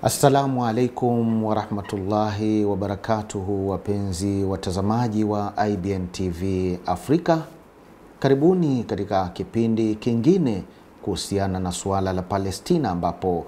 Assalamu alaikum wa rahmatullahi wa barakatuhu, wapenzi watazamaji wa IBN TV Afrika. Karibuni katika kipindi kingine kuhusiana na suala la Palestina, ambapo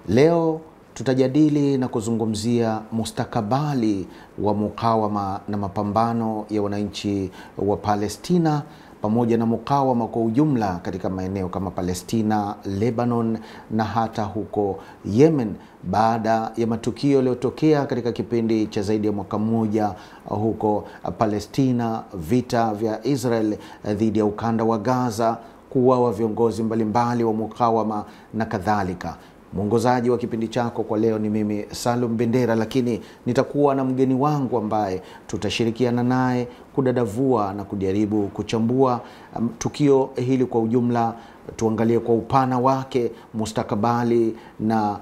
leo tutajadili na kuzungumzia mustakabali wa mukawama na mapambano ya wananchi wa Palestina pamoja na mukawama kwa ujumla katika maeneo kama Palestina, Lebanon na hata huko Yemen, baada ya matukio yaliyotokea katika kipindi cha zaidi ya mwaka mmoja huko Palestina, vita vya Israel dhidi ya ukanda wa Gaza, kuuawa viongozi mbalimbali wa mukawama na kadhalika. Mwongozaji wa kipindi chako kwa leo ni mimi Salum Bendera, lakini nitakuwa na mgeni wangu ambaye tutashirikiana naye kudadavua na kujaribu kuchambua tukio hili kwa ujumla. Tuangalie kwa upana wake mustakabali na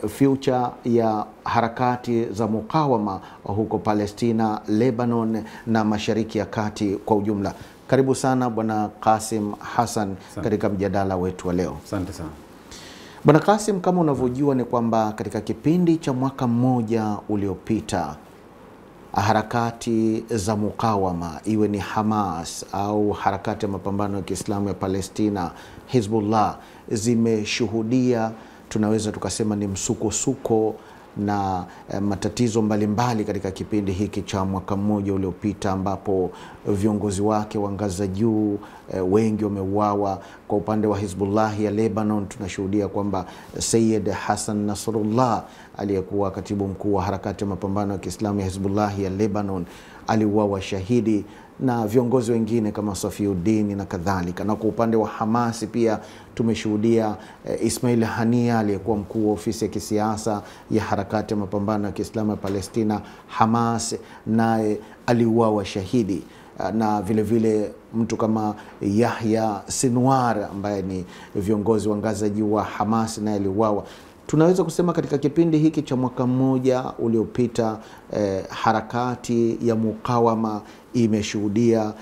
future ya harakati za mukawama huko Palestina, Lebanon na Mashariki ya Kati kwa ujumla. Karibu sana Bwana Qasim Hassan katika mjadala wetu wa leo. Asante sana. Bwana Qasim, kama unavyojua ni kwamba katika kipindi cha mwaka mmoja uliopita, harakati za mukawama, iwe ni Hamas au harakati ya mapambano ya Kiislamu ya Palestina, Hizbullah, zimeshuhudia, tunaweza tukasema ni msukosuko na matatizo mbalimbali katika kipindi hiki cha mwaka mmoja uliopita, ambapo viongozi wake wa ngazi za juu wengi wameuawa. Kwa upande wa Hizbullah ya Lebanon tunashuhudia kwamba Sayyid Hassan Nasrullah aliyekuwa katibu mkuu wa harakati ya mapambano ya Kiislamu ya Hizbullah ya Lebanon aliuawa shahidi, na viongozi wengine kama Safiuddin na kadhalika. Na kwa upande wa Hamas pia tumeshuhudia Ismail Hania aliyekuwa mkuu wa ofisi ya kisiasa ya harakati ya mapambano ya Kiislamu ya Palestina Hamas, naye aliuawa shahidi, na vile vile mtu kama Yahya Sinwar ambaye ni viongozi wa ngazi za juu wa Hamas naye aliuawa. Tunaweza kusema katika kipindi hiki cha mwaka mmoja uliopita harakati ya mukawama imeshuhudia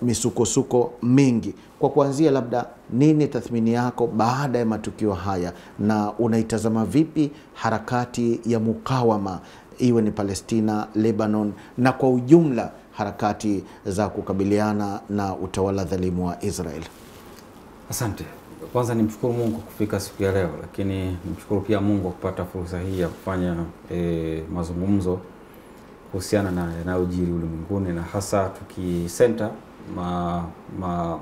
misukosuko mingi. Kwa kuanzia, labda nini tathmini yako baada ya matukio haya, na unaitazama vipi harakati ya mukawama, iwe ni Palestina, Lebanon na kwa ujumla harakati za kukabiliana na utawala dhalimu wa Israel? Asante. Kwanza nimshukuru Mungu kufika siku ya leo, lakini nimshukuru pia Mungu kupata fursa hii ya kufanya mazungumzo kuhusiana na yanayojiri ulimwenguni, na hasa tukisenta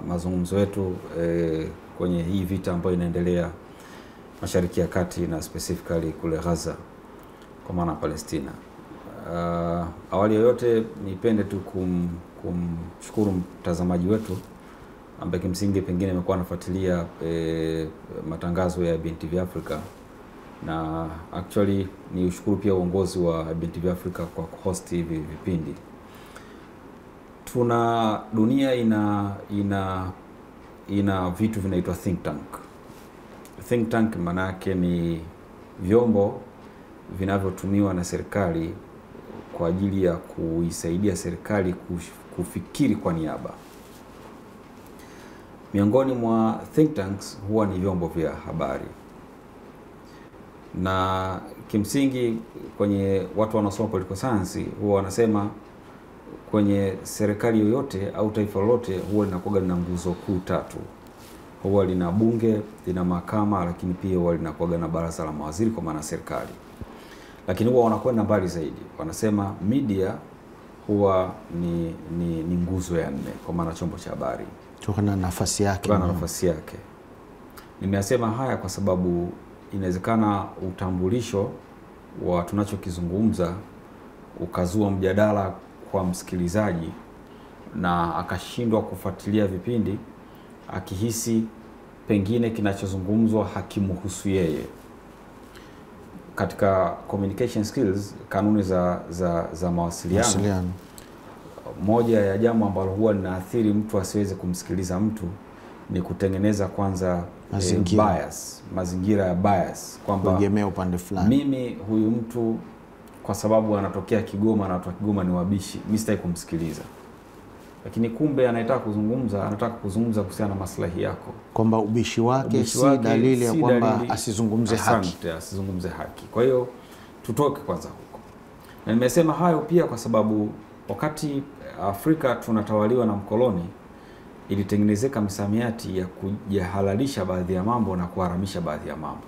mazungumzo yetu kwenye hii vita ambayo inaendelea Mashariki ya Kati na specifically kule Gaza kwa maana Palestina. Awali yoyote nipende tu kumshukuru mtazamaji wetu ambaye kimsingi pengine amekuwa anafuatilia matangazo ya IBN TV Africa, na actually ni ushukuru pia uongozi wa IBN TV Africa kwa kuhost hivi vipindi. Tuna dunia ina vitu vinaitwa think tank. Think tank maana yake ni vyombo vinavyotumiwa na serikali kwa ajili ya kuisaidia serikali kufikiri kwa niaba. Miongoni mwa think tanks huwa ni vyombo vya habari, na kimsingi kwenye watu wanaosoma political science huwa wanasema kwenye serikali yoyote au taifa lolote huwa linakuwa na nguzo kuu tatu. Huwa lina bunge, lina mahakama, lakini pia huwa linakuwa na baraza la mawaziri kwa maana serikali. Lakini huwa wanakwenda mbali zaidi, wanasema media huwa ni nguzo ya nne kwa maana chombo cha habari, kutokana na nafasi yake. Nimeyasema haya kwa sababu inawezekana utambulisho wa tunachokizungumza ukazua mjadala kwa msikilizaji na akashindwa kufuatilia vipindi akihisi pengine kinachozungumzwa hakimhusu yeye. Katika communication skills, kanuni za mawasiliano, moja ya jambo ambalo huwa linaathiri mtu asiweze kumsikiliza mtu ni kutengeneza kwanza mazingira ya bias, kwamba kuegemea upande fulani. Mimi huyu mtu kwa sababu anatokea Kigoma na watu wa Kigoma ni wabishi, mimi sitaki kumsikiliza. lakini kumbe anataka kuzungumza kuhusiana na maslahi yako, kwamba ubishi wake si dalili ya kwamba asizungumze haki. Asizungumze haki. Kwa hiyo tutoke kwanza huko, na nimesema hayo pia kwa sababu wakati Afrika tunatawaliwa na mkoloni, ilitengenezeka misamiati ya kujahalalisha baadhi ya mambo na kuharamisha baadhi ya mambo.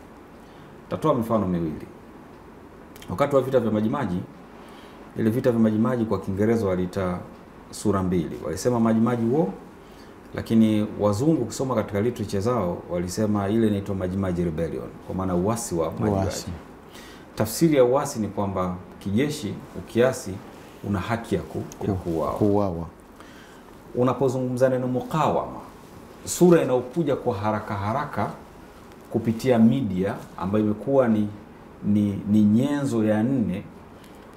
Tatoa mifano miwili. Wakati wa vita vya Majimaji, ile vita vya Majimaji kwa Kiingereza walita sura mbili. Walisema Majimaji war, lakini wazungu kusoma katika literature zao walisema ile inaitwa Majimaji rebellion, kwa maana uasi wa Majimaji. Tafsiri ya uasi ni kwamba kijeshi ukiasi una haki ya kuuawa. Unapozungumza neno mukawama, sura inayokuja kwa haraka kupitia media ambayo imekuwa ni nyenzo ya nne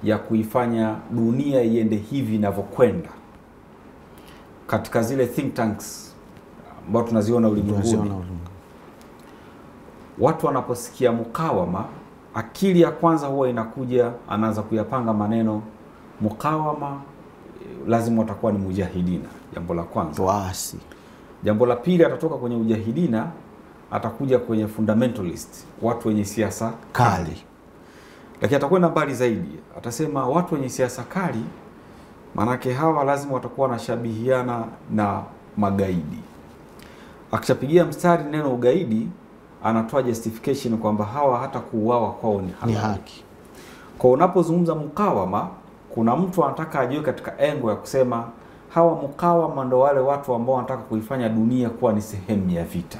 ya kuifanya dunia iende hivi inavyokwenda, katika zile think tanks ambao tunaziona ulimwenguni. Watu wanaposikia mukawama, akili ya kwanza huwa inakuja, anaanza kuyapanga maneno. Mukawama lazima watakuwa ni mujahidina, jambo la kwanza. Waasi. Jambo la pili, atatoka kwenye ujahidina atakuja kwenye fundamentalist, watu wenye siasa kali. Lakini atakwenda mbali zaidi, atasema watu wenye siasa kali, manake hawa lazima watakuwa wanashabihiana na magaidi. Akishapigia mstari neno ugaidi, anatoa justification kwamba hawa hata kuuawa kwao ni haki. Kwa unapozungumza mukawama, kuna mtu anataka ajue katika engo ya kusema hawa mukawama ndo wale watu ambao wanataka kuifanya dunia kuwa ni sehemu ya vita.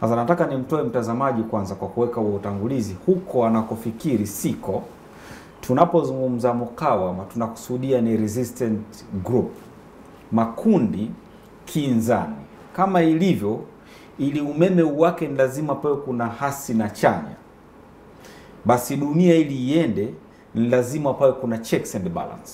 Sasa nataka nimtoe mtazamaji kwanza kwa kuweka utangulizi huko anakofikiri siko. Tunapozungumza mukawama tunakusudia ni resistant group, makundi kinzani. Kama ilivyo, ili umeme uwake ni lazima pawe kuna hasi na chanya, basi dunia ili iende ni lazima pawe kuna checks and balance.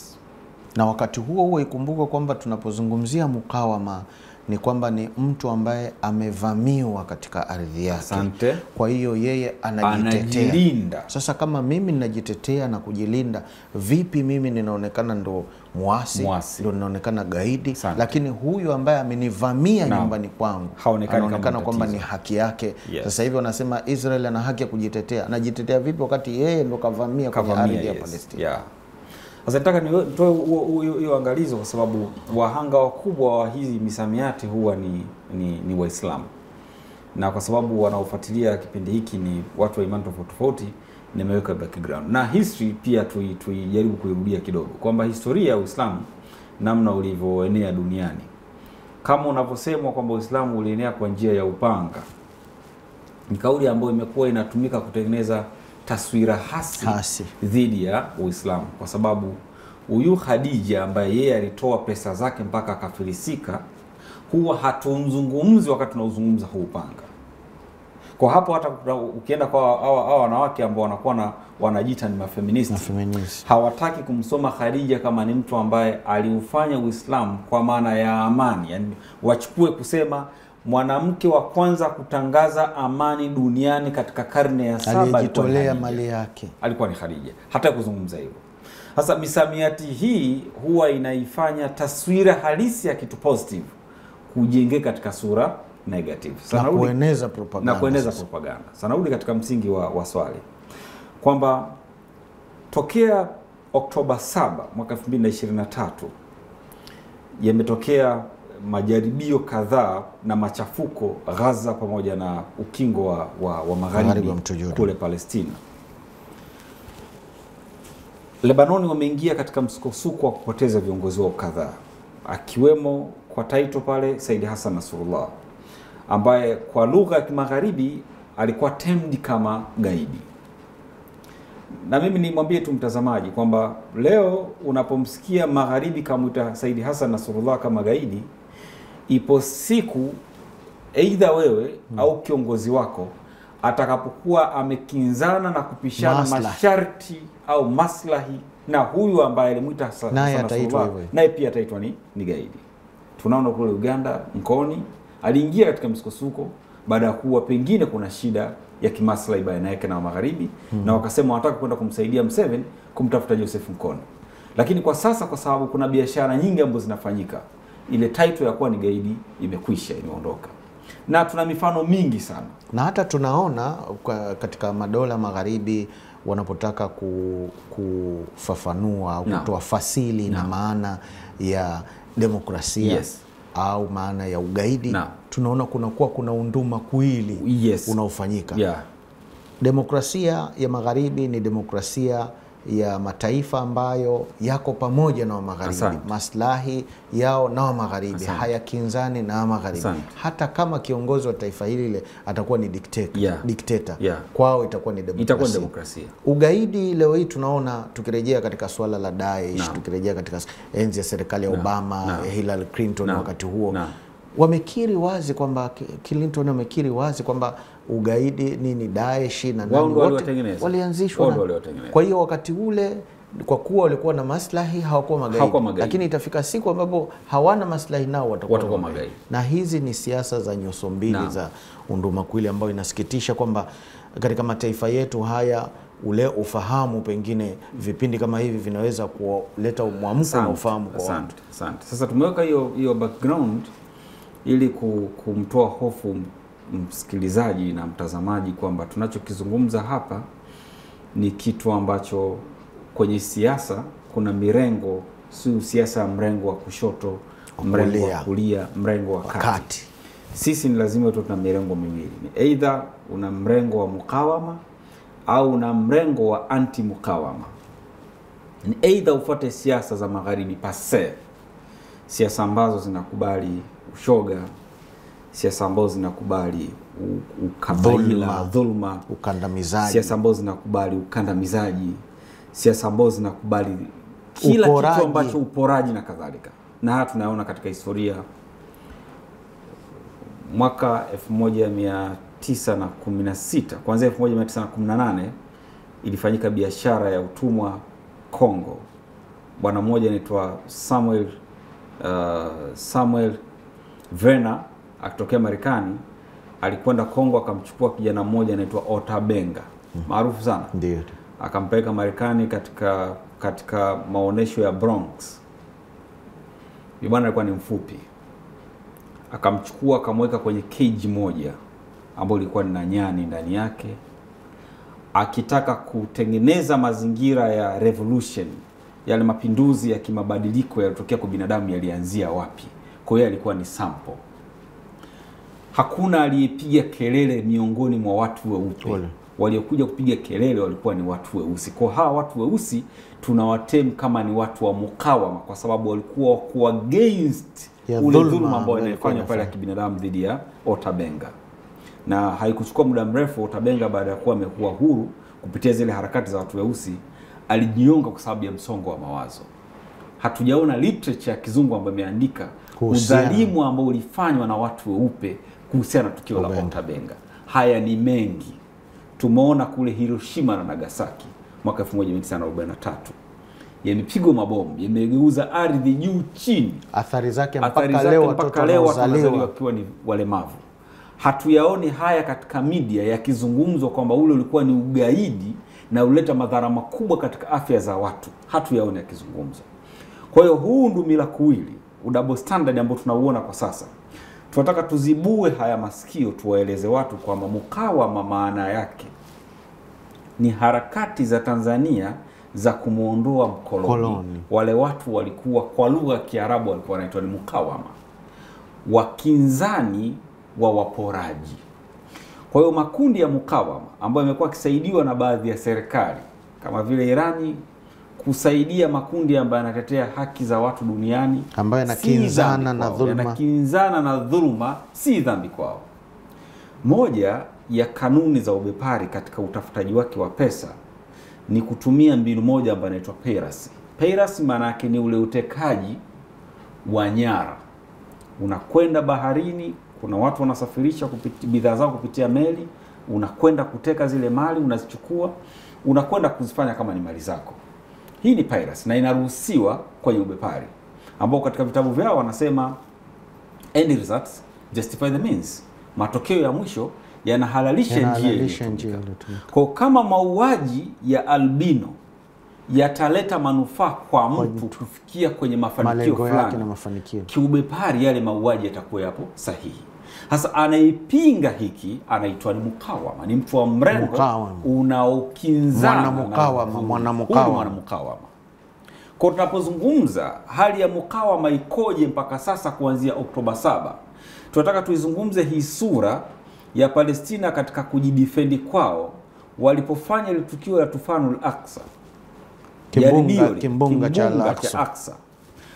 Na wakati huo ikumbuka kwamba tunapozungumzia mukawama ni kwamba ni mtu ambaye amevamiwa katika ardhi yake. Asante. Kwa hiyo yeye anajilinda. Sasa kama mimi ninajitetea na kujilinda, vipi mimi ninaonekana ndo muasi, ndo ninaonekana gaidi? Asante. Lakini huyu ambaye amenivamia nyumbani kwangu anaonekana kwamba ni haki yake. Yes. Sasa hivi wanasema Israel ana haki ya kujitetea. Anajitetea vipi wakati yeye ndo kavamia kwenye ardhi ya Palestina? Yeah. Sasa nataka nitoe hiyo angalizo kwa sababu wahanga wakubwa wa hizi misamiati huwa ni Waislamu. Na kwa sababu wanaofuatilia kipindi hiki ni watu wa imani tofauti, nimeweka background. Na history pia tuijaribu kuirudia kidogo, kwamba historia ya Uislamu namna ulivyoenea duniani. Kama unavyosema kwamba Uislamu ulienea kwa njia ya upanga, ni kauli ambayo imekuwa inatumika kutengeneza taswira hasi dhidi ya Uislamu, kwa sababu huyu Khadija ambaye yeye alitoa pesa zake mpaka akafilisika, huwa hatumzungumzi wakati tunauzungumza huu upanga. Kwa hapo hata ukienda kwa hawa wanawake ambao wanakuwa wanajiita ni mafeministi, hawataki kumsoma Khadija kama ni mtu ambaye aliufanya Uislamu kwa maana ya amani. Yani wachukue kusema mwanamke wa kwanza kutangaza amani duniani katika karne ya 7 alijitolea mali yake alikuwa ni Khadija. Hata kuzungumza hivyo. Sasa misamiati hii huwa inaifanya taswira halisi ya kitu positive kujengeka katika sura negative. Na kueneza propaganda. Sasa narudi katika msingi wa swali kwamba tokea Oktoba 7 mwaka 2023 yametokea majaribio kadhaa na machafuko Gaza pamoja na ukingo wa magharibi kule Palestina. Lebanoni wameingia katika msukosuko wa kupoteza viongozi wao kadhaa, akiwemo kwa title pale Said Hassan Nasrallah, ambaye kwa lugha ya kimagharibi alikuwa termed kama gaidi. Na mimi nimwambie tu mtazamaji kwamba leo unapomsikia magharibi kama Said Hassan Nasrallah kama gaidi, ipo siku aidha wewe au kiongozi wako atakapokuwa amekinzana na kupishana masharti au maslahi na huyu ambaye alimuita naye pia ataitwa ni gaidi. Tunaona kule Uganda Mkoni aliingia katika msukosuko baada ya kuwa pengine kuna shida ya kimaslahi baina yake na magharibi, na wakasema wanataka kwenda kumsaidia Museveni kumtafuta Joseph Mkoni. Lakini kwa sasa kwa sababu kuna biashara nyingi ambazo zinafanyika ile title ya kuwa ni gaidi imekwisha, imeondoka. Na tuna mifano mingi sana. Na hata tunaona katika madola magharibi wanapotaka kufafanua au kutoa fasili na maana ya demokrasia au maana ya ugaidi, tunaona kuna unduma kuili unaofanyika. Demokrasia ya magharibi ni demokrasia ya mataifa ambayo yako pamoja na wa magharibi. Maslahi yao na wa magharibi hayakinzani na wa magharibi. Hata kama kiongozi wa taifa hili ile atakuwa ni dikteta, kwao itakuwa ni demokrasia. Ugaidi leo hii tunaona, tukirejea katika swala la Daesh, tukirejea katika enzi ya serikali ya Obama, Hillary Clinton wakati huo, wamekiri wazi kwamba Clinton amekiri wazi kwamba ugaidi nini, Daesh na nani wote walianzishwa. Kwa hiyo wakati ule, kwa kuwa walikuwa na maslahi, hawakuwa magaidi. Lakini itafika siku ambapo hawana maslahi nao watakuwa magaidi. Na hizi ni siasa za nyoso mbili za undumakuwili, ambayo inasikitisha kwamba katika mataifa yetu haya ule ufahamu, pengine vipindi kama hivi vinaweza kuleta mwamko na ufahamu kwa watu. Sasa tumeweka hiyo background ili kumtoa hofu msikilizaji na mtazamaji kwamba tunachokizungumza hapa ni kitu ambacho kwenye siasa kuna mirengo, si siasa ya mrengo wa kushoto, mrengo wa kulia, mrengo wa kati. Sisi ni lazima tu tuna mirengo miwili. Ni either una mrengo wa mukawama au una mrengo wa anti mukawama. Ni either ufuate siasa za magharibi pase, siasa ambazo zinakubali ushoga, siasa ambazo zinakubali ukabaila, dhulma, ukandamizaji, siasa ambazo zinakubali ukandamizaji, siasa ambazo zinakubali kila kitu ambacho uporaji na kadhalika. Na hata tunaona katika historia mwaka 1916, kuanzia 1918 ilifanyika biashara ya utumwa Kongo. Bwana mmoja anaitwa Samuel Verner akitokea Marekani alikwenda Kongo, akamchukua kijana mmoja anaitwa Otabenga, maarufu sana. Ndio. Akampeleka Marekani katika maonesho ya Bronx. Yule bwana alikuwa ni mfupi. Akamchukua akamweka kwenye cage moja ambayo ilikuwa na nyani ndani yake, akitaka kutengeneza mazingira ya revolution, yale mapinduzi ya kimabadiliko yaliyotokea kwa binadamu yalianzia wapi. Kwa hiyo alikuwa ni sample. Hakuna aliyepiga kelele miongoni mwa watu weupe. Waliokuja kupiga kelele walikuwa ni watu weusi. Kwa hawa watu weusi tunawatem kama ni watu wa mukawama, kwa sababu walikuwa against ule dhulma ambao inafanywa pale ya kibinadamu dhidi ya Otabenga. Na haikuchukua muda mrefu Otabenga, baada ya kuwa amekuwa huru kupitia zile harakati za watu weusi, alijionga kwa sababu ya msongo wa mawazo. Hatujaona literature ya kizungu ambayo imeandika udhalimu ambao ulifanywa na watu weupe kuhusiana na tukio la Otabenga. Haya ni mengi. Tumeona kule Hiroshima na Nagasaki mwaka 1943. Yamepigwa mabomu, yamegeuza ardhi juu chini. Athari zake mpaka leo watoto wanazaliwa wakiwa ni walemavu. Hatuyaoni haya katika media yakizungumzwa kwamba ule ulikuwa ni ugaidi na uleta madhara makubwa katika afya za watu. Hatuyaoni yakizungumzwa. Kwa hiyo huu ndumila kuwili, double standard ambao tunauona kwa sasa, tunataka tuzibue haya masikio, tuwaeleze watu kwamba mukawama maana yake ni harakati za Tanzania za kumuondoa mkoloni. Wale watu walikuwa kwa lugha ya Kiarabu walikuwa wanaitwa ni mukawama, wakinzani wa waporaji. Kwa hiyo makundi ya mukawama ambayo yamekuwa kisaidiwa na baadhi ya serikali kama vile Irani kusaidia makundi ambayo yanatetea haki za watu duniani, ambayo yanakinzana na dhuluma, si dhambi kwao. Moja ya kanuni za ubepari katika utafutaji wake wa pesa ni kutumia mbinu moja ambayo inaitwa piracy. Piracy maana yake ni ule utekaji wa nyara. Unakwenda baharini, kuna watu wanasafirisha bidhaa zao kupitia meli, unakwenda kuteka zile mali, unazichukua, unakwenda kuzifanya kama ni mali zako. Hii ni piracy na inaruhusiwa kwenye ubepari, ambao katika vitabu vyao wanasema end results justify the means. Matokeo ya mwisho yanahalalisha njia. Kwa kama mauaji ya albino yataleta manufaa kwa mtu kufikia kwenye mafanikio fulani na mafanikio, kiubepari yale mauaji yatakuwa yapo sahihi. Sasa anaipinga hiki anaitwa ni mukawama, ni mtu wa mrengo unaokinzana mwana mukawama. Kwa tunapozungumza hali ya mukawama ikoje mpaka sasa kuanzia Oktoba 7, tunataka tuizungumze hii sura ya Palestina katika kujidefendi kwao walipofanya ile tukio la Tufanul Aqsa, kimbunga cha Aqsa,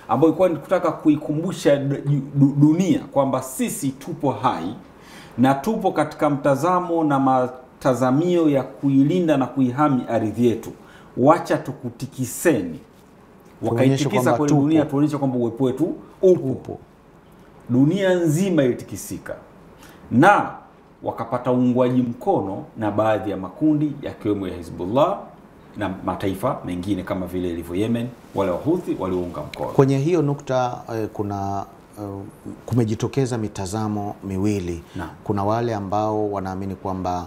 ambayo ilikuwa ni kutaka kuikumbusha dunia kwamba sisi tupo hai na tupo katika mtazamo na matazamio ya kuilinda na kuihami ardhi yetu. Wacha tukutikiseni. Wakaitikisa kwa dunia, tuonyesha kwamba uwepo wetu upo. Dunia nzima ilitikisika na wakapata uungwaji mkono na baadhi ya makundi yakiwemo ya Hezbollah na mataifa mengine kama vile ilivyo Yemen, wale Wahuthi waliounga mkono. Kwenye hiyo nukta kuna kumejitokeza mitazamo miwili Kuna wale ambao wanaamini kwamba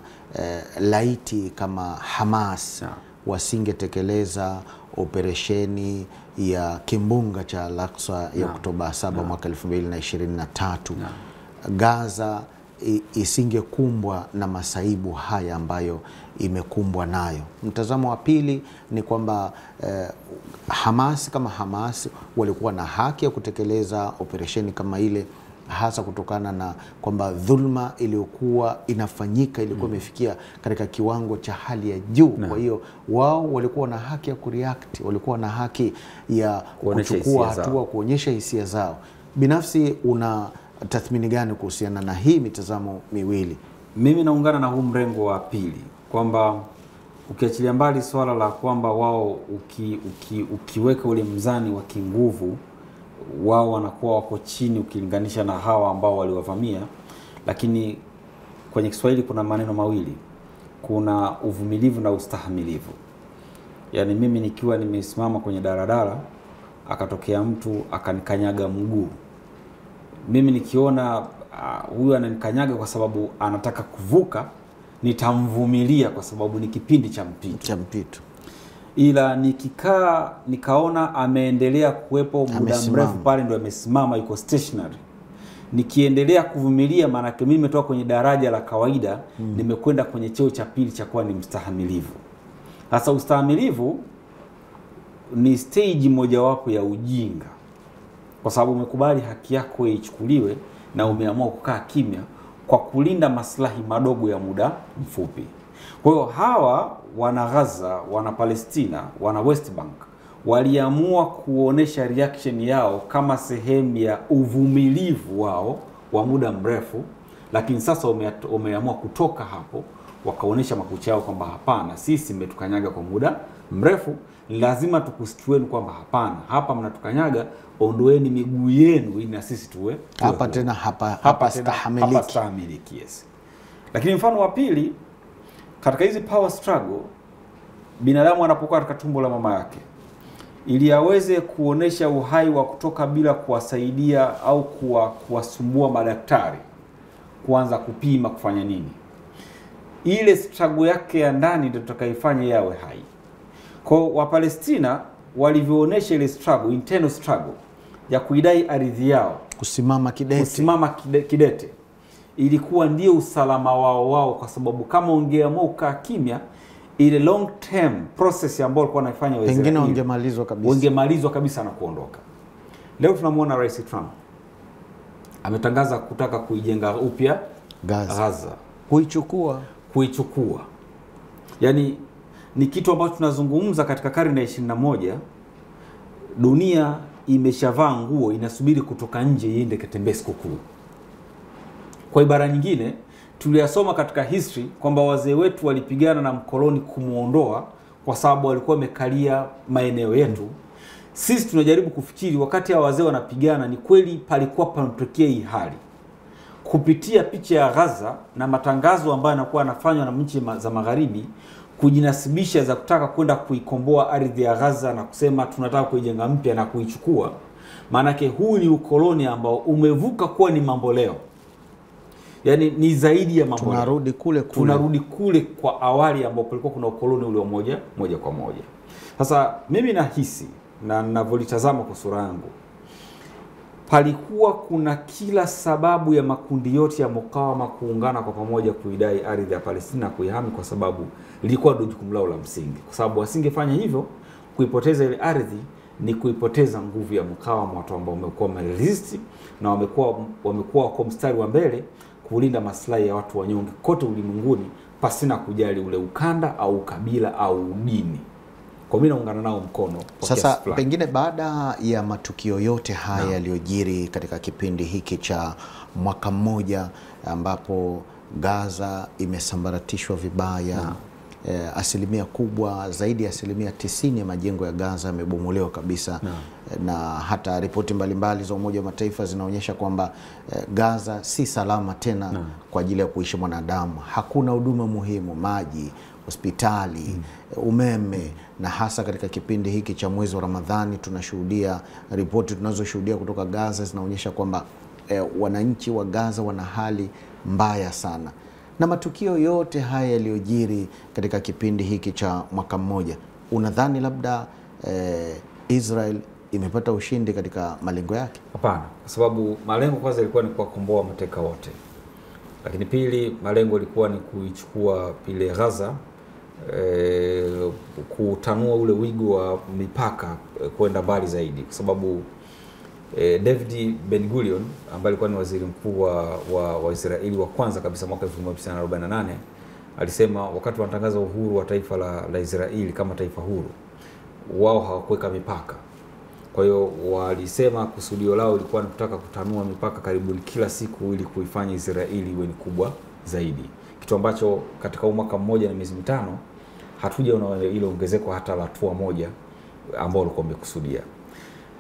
laiti kama Hamas wasingetekeleza operesheni ya kimbunga cha Al-Aqsa ya Oktoba 7 mwaka 2023 Gaza isingekumbwa na masaibu haya ambayo imekumbwa nayo. Mtazamo wa pili ni kwamba Hamas kama Hamas walikuwa na haki ya kutekeleza operesheni kama ile, hasa kutokana na kwamba dhulma iliyokuwa inafanyika ilikuwa imefikia katika kiwango cha hali ya juu. Kwa hiyo wao walikuwa na haki ya kureact, walikuwa na haki ya kuchukua hatua, kuonyesha hisia zao. Binafsi una tathmini gani kuhusiana na hii mitazamo miwili? Mimi naungana na huu mrengo wa pili kwamba ukiachilia mbali swala la kwamba wao ukiweka ule mzani wa kinguvu wao wanakuwa wako chini ukilinganisha na hawa ambao waliwavamia, lakini kwenye Kiswahili kuna maneno mawili, kuna uvumilivu na ustahimilivu. Yani mimi nikiwa nimesimama kwenye daradara akatokea mtu akanikanyaga mguu, mimi nikiona huyu ananikanyaga kwa sababu anataka kuvuka, nitamvumilia kwa sababu ni kipindi cha mpito. Ila nikikaa nikaona ameendelea kuwepo muda mrefu pale, ndio amesimama yuko stationary, nikiendelea kuvumilia, maana mimi nimetoka kwenye daraja la kawaida nimekwenda kwenye cheo cha pili cha kuwa ni mstahimilivu. Sasa ustahimilivu ni stage mojawapo ya ujinga, kwa sababu umekubali haki yako ichukuliwe na umeamua kukaa kimya kwa kulinda maslahi madogo ya muda mfupi. Kwa hiyo hawa wana Gaza, wana Palestina, wana West Bank waliamua kuonesha reaction yao kama sehemu ya uvumilivu wao wa muda mrefu, lakini sasa umeamua kutoka hapo wakaonesha makucha yao kwamba hapana, sisi mmetukanyaga kwa muda mrefu, lazima tukusikieni kwamba hapana, hapa mnatukanyaga, ondoeni miguu yenu ili na sisi tuwe hapa tena, hapa stahamiliki. Yes. Lakini mfano wa pili, katika hizi power struggle, binadamu anapokuwa katika tumbo la mama yake, ili aweze kuonesha uhai wa kutoka bila kuwasaidia au kuwasumbua madaktari kuanza kupima kufanya nini, ile struggle yake ya ndani ndio tutakaifanya yawe hai. Kwa Wapalestina walivyoonesha ile struggle, internal struggle ya kuidai ardhi yao, kusimama kidete, ilikuwa ndio usalama wao, kwa sababu kama ungeamua kukaa kimya, ile long term process ambayo walikuwa wanafanya wao pengine wangemalizwa kabisa na kuondoka. Leo tunamwona Rais Trump ametangaza kutaka kuijenga upya Gaza, kuichukua. Yani ni kitu ambacho tunazungumza katika karne ya 21. Dunia imeshavaa nguo, inasubiri kutoka nje iende katembee sikukuu. Kwa ibara nyingine, tuliyasoma katika history kwamba wazee wetu walipigana na mkoloni kumuondoa kwa sababu walikuwa wamekalia maeneo yetu. Sisi tunajaribu kufikiri wakati hao wazee wanapigana ni kweli palikuwa panatokea hii hali. Kupitia picha ya Gaza na matangazo ambayo yanakuwa yanafanywa na nchi za magharibi kujinasibisha za kutaka kwenda kuikomboa ardhi ya Gaza na kusema tunataka kuijenga mpya na kuichukua, maana yake huu ni ukoloni ambao umevuka kuwa ni mambo leo. Yani ni zaidi ya mambo. Tunarudi kule kule. Tunarudi kule kwa awali ambapo kulikuwa kuna ukoloni ule moja kwa moja. Sasa mimi nahisi na ninavyolitazama kwa sura yangu, palikuwa kuna kila sababu ya makundi yote ya mukawama kuungana kwa pamoja kuidai ardhi ya Palestina, kuihami, kwa sababu lilikuwa ndio jukumu lao la msingi. Kwa sababu wasingefanya hivyo, kuipoteza ile ardhi ni kuipoteza nguvu ya mukawama, watu ambao wamekuwa resist na wamekuwa kwa mstari wa mbele kulinda maslahi ya watu wanyonge kote ulimwenguni, pasina kujali ule ukanda au kabila au dini. Kwa mimi naungana nao mkono. Sasa pengine baada ya matukio yote haya yaliyojiri katika kipindi hiki cha mwaka mmoja, ambapo Gaza imesambaratishwa vibaya, asilimia kubwa, zaidi ya asilimia 90 ya majengo ya Gaza yamebomolewa kabisa, na hata ripoti mbalimbali za Umoja wa Mataifa zinaonyesha kwamba Gaza si salama tena kwa ajili ya kuishi mwanadamu. Hakuna huduma muhimu, maji, hospitali, umeme, na hasa katika kipindi hiki cha mwezi wa Ramadhani tunashuhudia, ripoti tunazoshuhudia kutoka Gaza zinaonyesha kwamba wananchi wa Gaza wana hali mbaya sana. Na matukio yote haya yaliyojiri katika kipindi hiki cha mwaka mmoja, unadhani labda Israel imepata ushindi katika malengo yake? Hapana, kwa sababu malengo kwanza ilikuwa ni kuwakomboa mateka wote. Lakini pili, malengo ilikuwa ni kuichukua pile Gaza, kutanua ule wigo wa mipaka kwenda mbali zaidi, kwa sababu David Ben Gurion ambaye alikuwa ni waziri mkuu wa Israeli wa kwanza kabisa mwaka 1948 alisema wakati wanatangaza uhuru wa taifa la Israeli kama taifa huru, wao hawakuweka mipaka. Kwa hiyo walisema kusudio lao ilikuwa ni kutaka kutanua mipaka karibu kila siku ili kuifanya Israeli iwe ni kubwa zaidi, kitu ambacho katika mwaka mmoja na miezi mitano hatujaona ile ongezeko hata la hatua moja ambao walikuwa wamekusudia.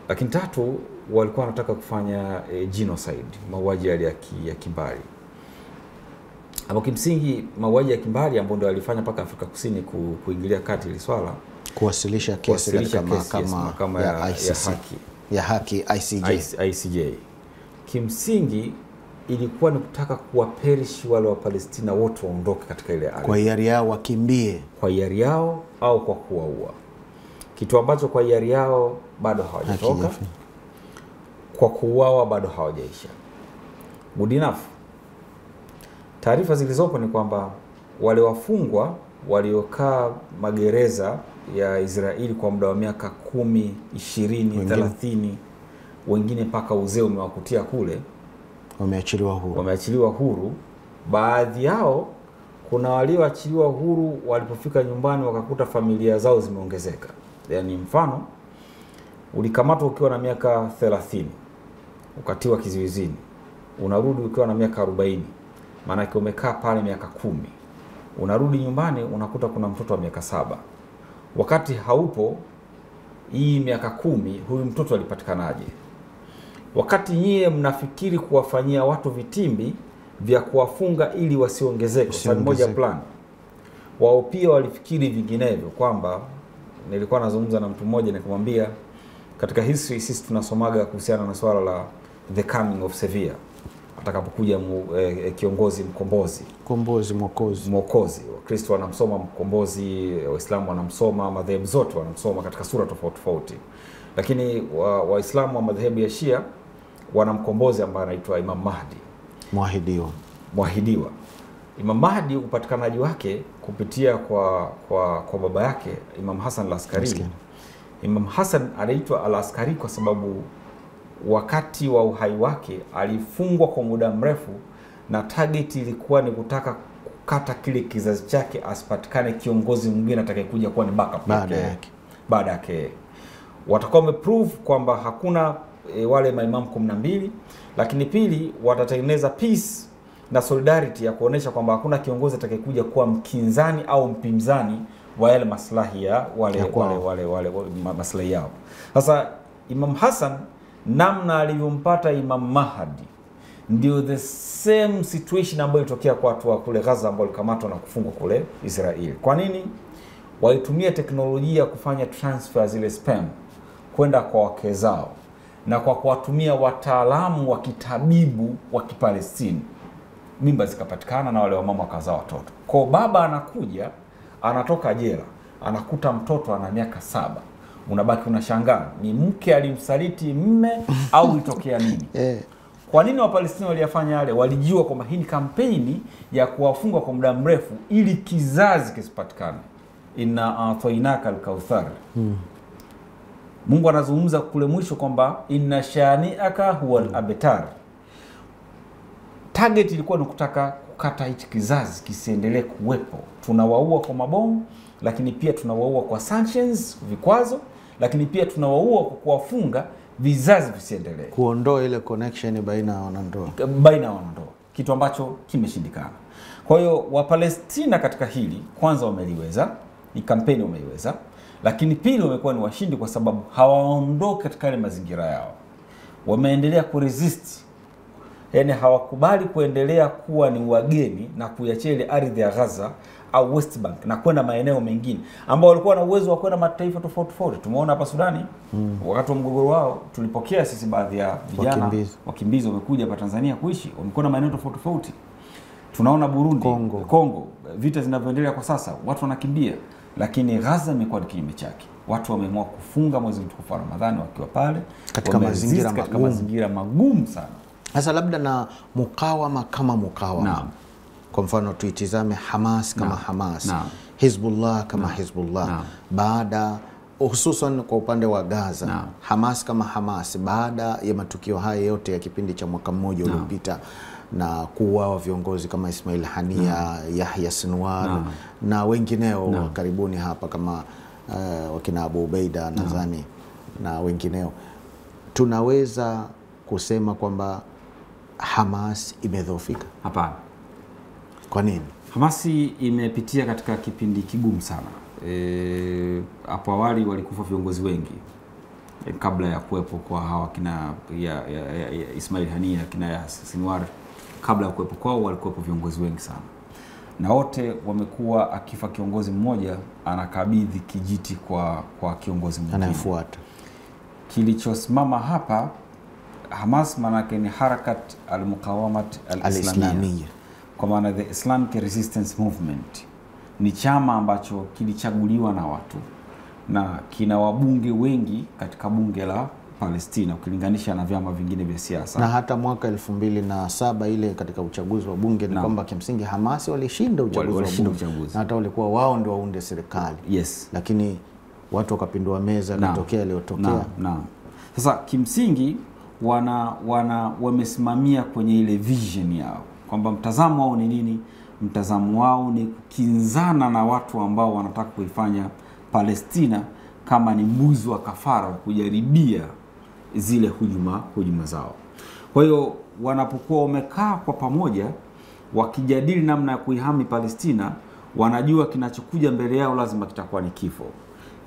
Lakini tatu, walikuwa wanataka kufanya genocide, mauaji ya kimbari. Ama kimsingi mauaji ya kimbari ambao ndio walifanya paka Afrika Kusini kuingilia kati ile swala, kuwasilisha kesi katika mahakama ya haki ICJ. Kimsingi ilikuwa ni kutaka kuwaperish wale wa Palestina wote waondoke katika ile ardhi. Kwa hiari yao wakimbie, kwa hiari yao au kwa kuwaua. Kitu ambacho kwa hiari yao bado hawajatoka, kwa kuuawa bado hawajaisha. Good enough. Taarifa zilizopo ni kwamba wale wafungwa waliokaa magereza ya Israeli kwa muda wa miaka 10, 20, 30, wengine mpaka uzee umewakutia kule, wameachiliwa huru. Baadhi yao kuna walioachiliwa huru walipofika nyumbani wakakuta familia zao zimeongezeka. Yani mfano, ulikamatwa ukiwa na miaka 30, ukatiwa kizuizini, unarudi ukiwa na miaka 40, maana yake umekaa pale miaka 10. Unarudi nyumbani unakuta kuna mtoto wa miaka 7. Wakati haupo hii miaka 10, huyu mtoto alipatikanaje? Wakati nyie mnafikiri kuwafanyia watu vitimbi vya kuwafunga ili wasiongezeke, sababu moja plan, wao pia walifikiri vinginevyo, kwamba nilikuwa nazungumza na mtu mmoja nikamwambia katika history sisi tunasomaga kuhusiana na swala la the coming of Savior, atakapokuja kiongozi mwokozi. Wakristo wanamsoma mkombozi, Waislamu wanamsoma, madhehebu zote wanamsoma katika sura tofauti tofauti. Lakini Waislamu wa madhehebu ya Shia wana mkombozi ambaye anaitwa Imam Mahdi, Mwahidiwa. Imam Mahdi upatikanaji wake kupitia kwa baba yake Imam Hassan al-Askari. Imam Hassan anaitwa al-Askari kwa sababu wakati wa uhai wake alifungwa kwa muda mrefu, na target ilikuwa ni kutaka kukata kile kizazi chake asipatikane kiongozi mwingine atakayekuja kuwa ni backup baada yake. Watakuwa wameprove kwamba hakuna wale maimamu 12, lakini pili watatengeneza peace na solidarity ya kuonesha kwamba hakuna kiongozi atakayekuja kuwa mkinzani au mpinzani wa yale maslahi ya wale maslahi yao. Sasa Imam Hassan namna alivyompata Imam Mahdi ndio the same situation ambayo ilitokea kwa watu wa kule Gaza ambao walikamatwa na kufungwa kule Israeli. Kwa nini? Walitumia teknolojia kufanya transfer zile sperm kwenda kwa wake zao, na kwa kuwatumia wataalamu wa kitabibu wa Kipalestina. mimba zikapatikana na wale wamama wakazaa watoto. Kwa baba anakuja, anatoka jela, anakuta mtoto ana miaka 7. Unabaki unashangaa ni mke alimsaliti mme au ilitokea nini? Kwa nini Wapalestina waliyafanya yale? Walijua kwamba hii ni kampeni ya kuwafunga kwa muda mrefu ili kizazi kisipatikane. Inna atainaka al-kauthar. Mungu anazungumza kule mwisho kwamba inna shani'aka huwa al-abtar. Target ilikuwa ni kutaka kukata hichi kizazi kisiendelee kuwepo. Tunawaua kwa mabomu, lakini pia tunawaua kwa sanctions, vikwazo, lakini pia tunawaua kwa kuwafunga vizazi visiendelee. Kuondoa ile connection baina ya wanandoa. Kitu ambacho kimeshindikana. Kwa hiyo Wapalestina katika hili kwanza wameliweza, ni kampeni wameiweza, lakini pili wamekuwa ni washindi kwa sababu hawaondoki katika ile mazingira yao. Wameendelea kuresist. Yaani hawakubali kuendelea kuwa ni wageni na kuiachia ile ardhi ya Gaza au West Bank na kwenda maeneo mengine ambao walikuwa na uwezo wa kwenda mataifa tofauti tofauti. Tumeona hapa Sudani wakati wa mgogoro wao, tulipokea sisi baadhi ya vijana wakimbizi wamekuja hapa Tanzania kuishi, wamekwenda maeneo tofauti tofauti. Tunaona Burundi, Kongo, vita zinavyoendelea kwa sasa, watu wanakimbia, lakini Gaza imekuwa ni kinyume chake. Watu wameamua kufunga mwezi mtukufu wa Ramadhani wakiwa pale katika mazingira magumu sana. Sasa labda na mukawama kama mukawama. Kwa mfano tuitizame Hamas kama Hamas, Hizbullah kama Hizbullah. Baada hususan kwa upande wa Gaza, Hamas kama Hamas, baada ya matukio haya yote ya kipindi cha mwaka mmoja uliopita na kuuawa viongozi kama Ismail Hania, Yahya Sinwar na wengineo karibuni hapa kama wakina Abu Ubaida nadhani na wengineo, tunaweza kusema kwamba Hamas imedhoofika? Hapana. Kwa nini? Hamasi imepitia katika kipindi kigumu sana. Hapo awali walikufa viongozi wengi. Kabla ya kuwepo kwa hawa kina ya Ismail Hania, kina ya Sinwar, kabla ya kuwepo kwao walikuwepo viongozi wengi sana. Na wote wamekuwa akifa kiongozi mmoja anakabidhi kijiti kwa kiongozi mwingine anayefuata. Kilichosimama hapa Hamas manake ni Harakat al-Muqawamat al-Islamiyya. Kwa maana the Islamic Resistance Movement ni chama ambacho kilichaguliwa na watu na kina wabunge wengi katika bunge la Palestina ukilinganisha na vyama vingine vya siasa. Na hata mwaka 2007 ile katika uchaguzi wa bunge ni kwamba kimsingi Hamas walishinda uchaguzi wa bunge. Na hata walikuwa wao ndio waunde serikali. Lakini watu wakapindua meza na tokea iliyotokea. Sasa kimsingi wamesimamia kwenye ile vision yao kwamba mtazamo wao ni nini? Mtazamo wao ni kukinzana na watu ambao wanataka kuifanya Palestina kama ni mbuzi wa kafara kujaribia zile hujuma zao. Kwa hiyo wanapokuwa wamekaa kwa pamoja wakijadili namna ya kuihami Palestina, wanajua kinachokuja mbele yao lazima kitakuwa ni kifo.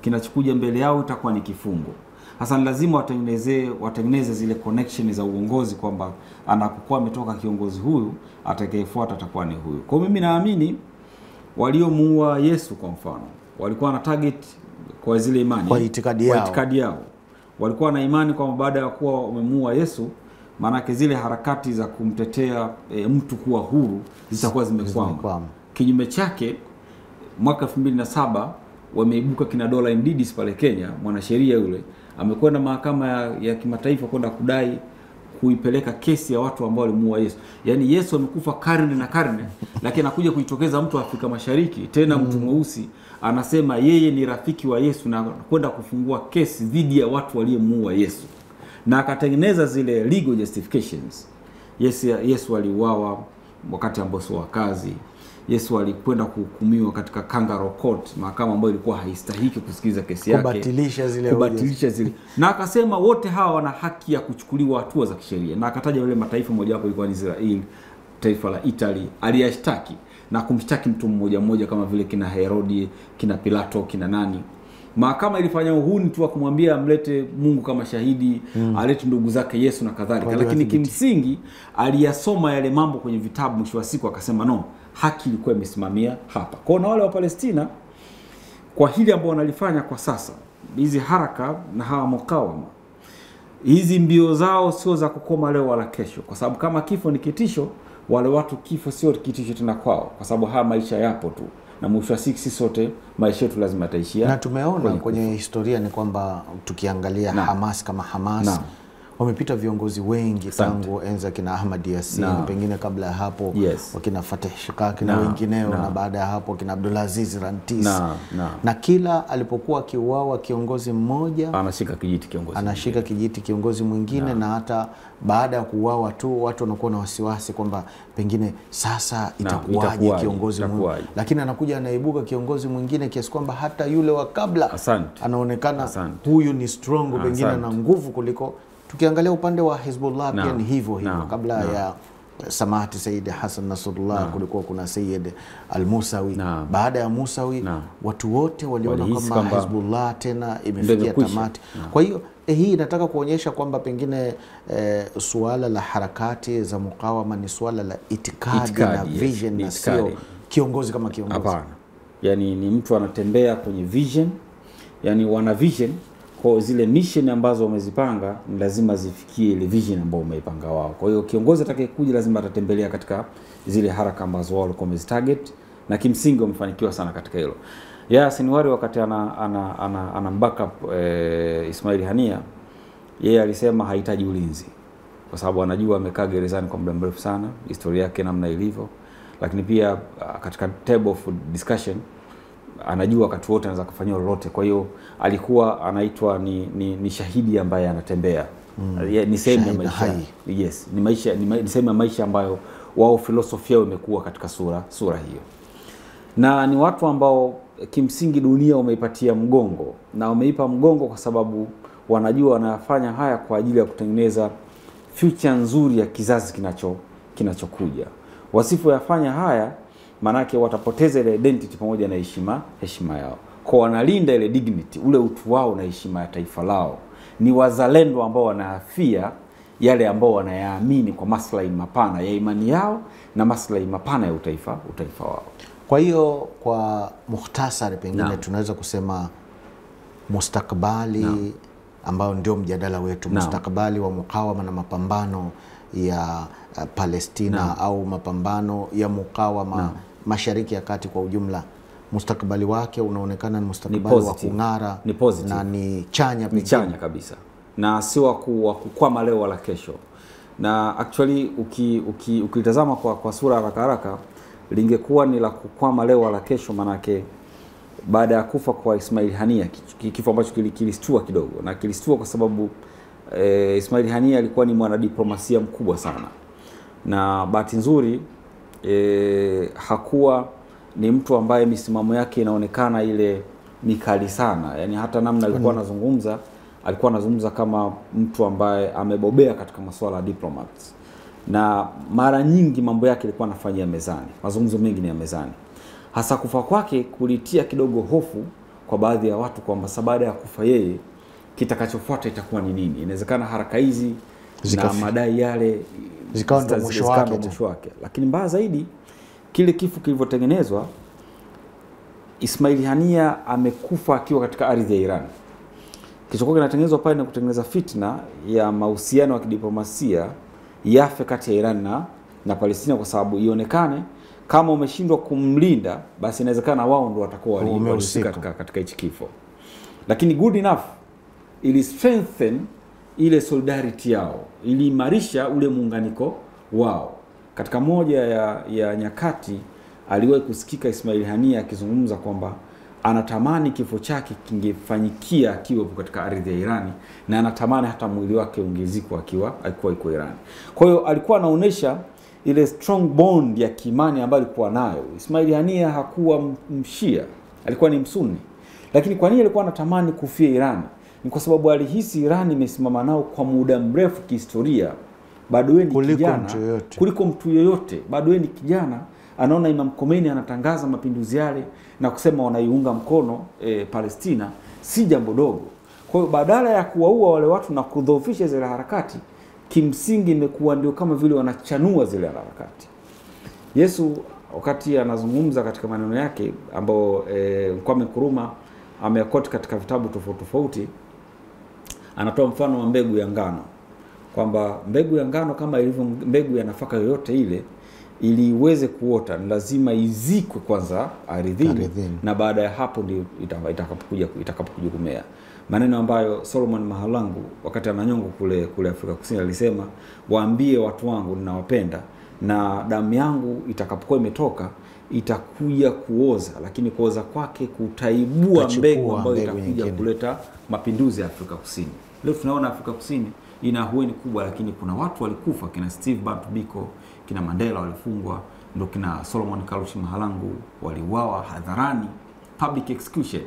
Kinachokuja mbele yao itakuwa ni kifungo. Hasa lazima watengeneze zile connection za uongozi kwamba anapokuwa ametoka kiongozi huyu atakayefuata atakuwa ni huyu. Kwa mimi naamini waliomuua Yesu kwa mfano walikuwa na target kwa zile imani, kwa itikadi yao. Walikuwa na imani kwamba baada ya kuwa wamemuua Yesu, maana zile harakati za kumtetea mtu kuwa huru zitakuwa zimekwama. Kinyume chake mwaka 2007 wameibuka kina Dola Ndidis pale Kenya, mwanasheria yule amekwenda mahakama ya kimataifa kwenda kudai kuipeleka kesi ya watu ambao walimuua Yesu. Yaani Yesu amekufa karne na karne, lakini anakuja kuitokeza mtu wa Afrika Mashariki, tena mtu mweusi, anasema yeye ni rafiki wa Yesu na kwenda kufungua kesi dhidi ya watu waliomuua Yesu. Na akatengeneza zile legal justifications. Yesu aliuawa wakati ambao sio wakazi. Yesu alikwenda kuhukumiwa katika Kangaroo Court, mahakama ambayo ilikuwa haistahiki kusikiliza kesi yake, kubatilisha zile. Na akasema wote hawa wana haki ya kuchukuliwa hatua za kisheria. Na akataja wale mataifa moja hapo ilikuwa ni Israeli, taifa la Italy, aliyashtaki na kumshtaki mtu mmoja mmoja kama vile kina Herodi, kina Pilato, kina nani. Mahakama ilifanya uhuni tu kumwambia amlete Mungu kama shahidi, alete ndugu zake Yesu na kadhalika. Lakini kimsingi aliyasoma yale mambo kwenye vitabu, mwisho wa siku akasema no, haki ilikuwa imesimamia hapa. Kwa na wale wa Palestina kwa hili ambao wanalifanya kwa sasa, hizi haraka na hawa mukawama, hizi mbio zao sio za kukoma leo wala kesho, kwa sababu kama kifo ni kitisho, wale watu kifo sio kitu chochote tena kwao, kwa sababu haya maisha yapo tu, na mwisho wa siku sisi sote maisha yetu lazima taishia. Na tumeona kwenye historia ni kwamba tukiangalia Hamas kama Hamas wamepita viongozi wengi tangu enza kina Ahmad Yassin, pengine kabla ya hapo wakina Fateh Shikaki na wengineo, na baada ya hapo kina Abdulaziz Rantis, na kila alipokuwa kiuawa kiongozi mmoja anashika kijiti kiongozi mwingine, na hata baada ya kuuawa tu watu wanakuwa na wasiwasi kwamba pengine sasa itakuwaje kiongozi mwingine, lakini anakuja anaibuka kiongozi mwingine kiasi kwamba hata yule wa kabla anaonekana huyu ni strong, pengine na nguvu kuliko. Tukiangalia upande wa Hizbullah pia ni hivyo kabla ya Samahati Sayyid Hassan Nasrullah kulikuwa kuna Sayyid Al-Musawi. Baada ya Musawi watu wote waliona kama Hizbullah tena imefikia tamati. Kwa hiyo hii inataka kuonyesha kwamba pengine suala la harakati za mukawama ni suala la itikadi na vision, na sio kiongozi kama kiongozi. Hapana. Yani ni mtu anatembea kwenye vision, yani wana vision. Kwa zile mission ambazo wamezipanga ni lazima zifikie ile vision ambayo umeipanga wao. Kwa hiyo kiongozi atakayekuja lazima atatembelea katika zile haraka ambazo wao walikuwa wamezitarget, na kimsingi wamefanikiwa sana katika hilo. Sinwari wakati ana backup Ismail Hania, yeye alisema hahitaji ulinzi kwa sababu anajua amekaa gerezani kwa muda mrefu sana, historia yake namna ilivyo, lakini pia katika table of discussion anajua wakati wote anaweza kufanywa lolote. Kwa hiyo alikuwa anaitwa ni shahidi ambaye anatembea. Ni sehemu ya maisha. Ni sehemu ya maisha ambayo wao filosofia imekuwa katika sura hiyo. Na ni watu ambao kimsingi dunia umeipatia mgongo, na umeipa mgongo kwa sababu wanajua wanafanya haya kwa ajili ya kutengeneza future nzuri ya kizazi kinachokuja. Wasipoyafanya haya manake watapoteza ile identity pamoja na heshima yao. Kwa wanalinda ile dignity, ule utu wao na heshima ya taifa lao. Ni wazalendo ambao wanaafia yale ambao wanayaamini kwa maslahi mapana ya imani yao na maslahi mapana ya utaifa wao. Kwa hiyo kwa mukhtasari pengine tunaweza kusema mustakabali ambao ndio mjadala wetu, mustakabali wa mukawama na mapambano ya Palestina au mapambano ya mukawama Mashariki ya Kati kwa ujumla, mustakabali wake unaonekana ni mustakabali wa kung'ara na ni chanya pekee. Ni chanya kabisa. Na si wa kukwama leo wala kesho. Na actually ukitazama kwa sura haraka lingekuwa ni la kukwama leo wala kesho, manake baada ya kufa kwa Ismail Hania, kifo ambacho kilistua kidogo, na kilistua kwa sababu Ismail Hania alikuwa ni mwanadiplomasia mkubwa sana, na bahati nzuri hakuwa ni mtu ambaye misimamo yake inaonekana ile mikali sana. Yani hata namna alikuwa anazungumza kama mtu ambaye amebobea katika masuala ya diplomats, na mara nyingi mambo yake alikuwa anafanyia mezani, mazungumzo mengi ni ya mezani. Hasa kufa kwake kulitia kidogo hofu kwa baadhi ya watu kwamba baada ya kufa yeye kitakachofuata itakuwa ni nini. Inawezekana haraka hizi na madai yale zikawa ndo mwisho wake. Lakini mbaya zaidi, kile kifo kilivyotengenezwa, Ismail Hania amekufa akiwa katika ardhi ya Iran. Kilichokuwa kinatengenezwa pale na kutengeneza fitna ya mahusiano ya kidiplomasia yafe kati ya Iran na Palestina, kwa sababu ionekane kama umeshindwa kumlinda basi inawezekana wao ndio watakuwa walihusika katika hichi kifo. Lakini good enough ili strengthen ile solidarity yao, ili imarisha ule muunganiko wao. Katika moja ya nyakati aliwahi kusikika Ismail Hania akizungumza kwamba anatamani kifo chake kingefanyikia akiwa katika ardhi ya Irani, na anatamani hata mwili wake ungezikwa akiwa yuko Irani. Kwa hiyo alikuwa anaonesha ile strong bond ya kimani ambayo alikuwa nayo. Ismail Hania hakuwa mshia, alikuwa ni msuni. Lakini kwa nini alikuwa anatamani kufia Irani? Ni kwa sababu alihisi Irani imesimama nao kwa muda mrefu kihistoria. Bado yeye ni kijana kuliko mtu yoyote. Bado yeye ni kijana, anaona Imam Khomeini anatangaza mapinduzi yale na kusema wanaiunga mkono Palestina, si jambo dogo. Kwa hiyo badala ya kuwaua wale watu na kudhoofisha zile harakati, kimsingi imekuwa ndio kama vile wanachanua zile harakati. Yesu wakati anazungumza katika maneno yake ambao Kwame Nkrumah ameyakoti katika vitabu tofauti, anatoa mfano wa mbegu ya ngano, kwamba mbegu ya ngano kama ilivyo mbegu ya nafaka yoyote ile ili iweze kuota ni lazima izikwe kwanza ardhini, na baada ya hapo ndio itakapokuja kumea. Maneno ambayo Solomon Mahlangu wakati ananyongo kule Afrika Kusini alisema, waambie watu wangu ninawapenda, na damu yangu itakapokuwa imetoka itakuja kuoza, lakini kuoza kwake kutaibua mbegu ambayo itakuja kuleta mapinduzi ya Afrika Kusini. Leo tunaona Afrika Kusini ina hueni kubwa, lakini kuna watu walikufa, kina Steve Bantu Biko, kina Mandela walifungwa, ndio kina Solomon Kalushi Mahlangu waliuawa hadharani, public execution.